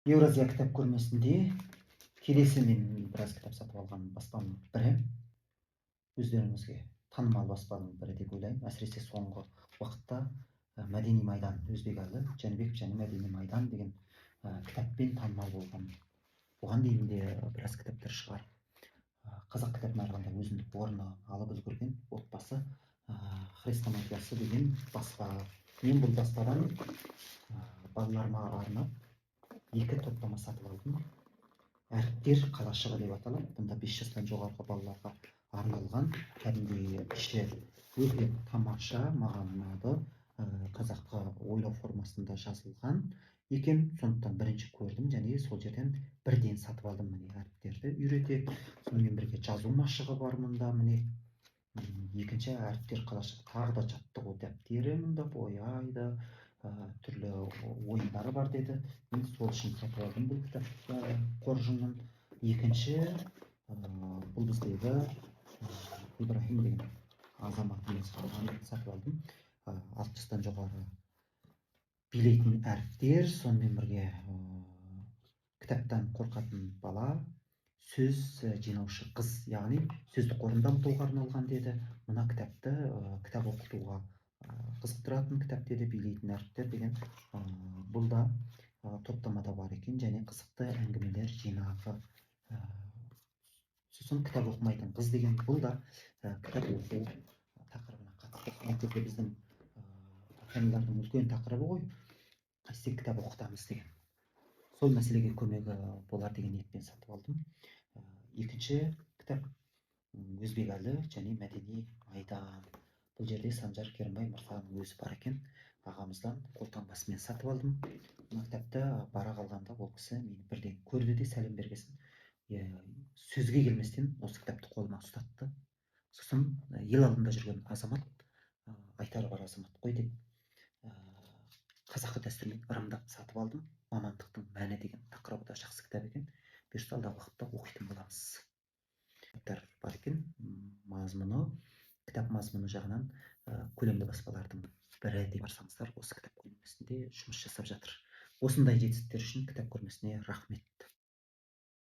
Еуразия кітап көрмесінде келесі мен біраз кітап сатып алған баспаның бірі, өздеріңізге танымал баспаның бірі деп ойлаймын. Әсіресе соңғы уақытта Мәдени майдан, Өзбекәлі Жәнібеков және Мәдени майдан деген кітаппен танымал болған. Оған дейін де біраз кітаптар шығар. Қазақ кітап нарығында өзіндік орны алып үлгерген отбасы хрестоматиясы деген баспа. Мен бұл баспадан балаларыма арнап екі топтама сатып алдым. Әріптер қалашығы деп аталады. Бұнда 5 жастан жоғарғы балаларға арналған, кәдімгі іші өте тамаша, маған ұнады. Қазаққа ойлау формасында жазылған екен. Сондықтан бірінші көрдім және сол жерден бірден сатып алдым. Міне әріптерді үйретеді. Сонымен бірге жазу машығы бар мұнда. Міне екінші әріптер қалашығы, тағы да жаттығу дәптері мұнда, бояйды, түрлі ойындары бар деді. Мен сол үшін сатып алдым бұл кітап қоржынын. Екінші, бұл біздегі Ибрахим деген азаматымыз сатып алдым. 6 жастан жоғары билейтін әріптер, сонымен бірге кітаптан қорқатын бала, сөз жинаушы қыз, яғни сөздік қорын дамытуға арналған деді. Мына кітапты кітап оқытуға қызықтыратын кітап деді, билейтін әріптер деген. Бұл да топтамада бар екен және қызықты әңгімелер жинағы. Сосын кітап оқымайтын қыз деген, бұл да кітап оқу тақырыбына қатысты. Біздің ата-аналардың үлкен тақырыбы ғой, қайсы кітап оқытамыз деген. Сол мәселеге көмегі болар деген ниетпен сатып алдым. Екінші кітап Өзбекәлі және Мәдени майдан. Бұл жерде Санжар Керімбай мырзаның өзі бар екен. Ағамыздан қолтаңбасымен сатып алдым. Мына кітапты бара қалғанда ол кісі мені бірден көрді де сәлем бергесін. Сөзге келместен осы кітапты қолыма ұстатты. Сосын ел алдында жүрген азамат, айтары бар азамат қой деп, қазақы дәстүрмен ырымдап сатып алдым. Мамандықтың мәні деген тақырыбы да жақсы кітап екен. Бұйырса алдағы уақытта оқитын боламыз. Кітаптар бар екен. Кітап мазмұны жағынан көлемді баспалардың бірі деп барсаңыздар, осы кітап көрмесінде жұмыс жасап жатыр. Осындай жетістіктер үшін кітап көрмесіне рахмет.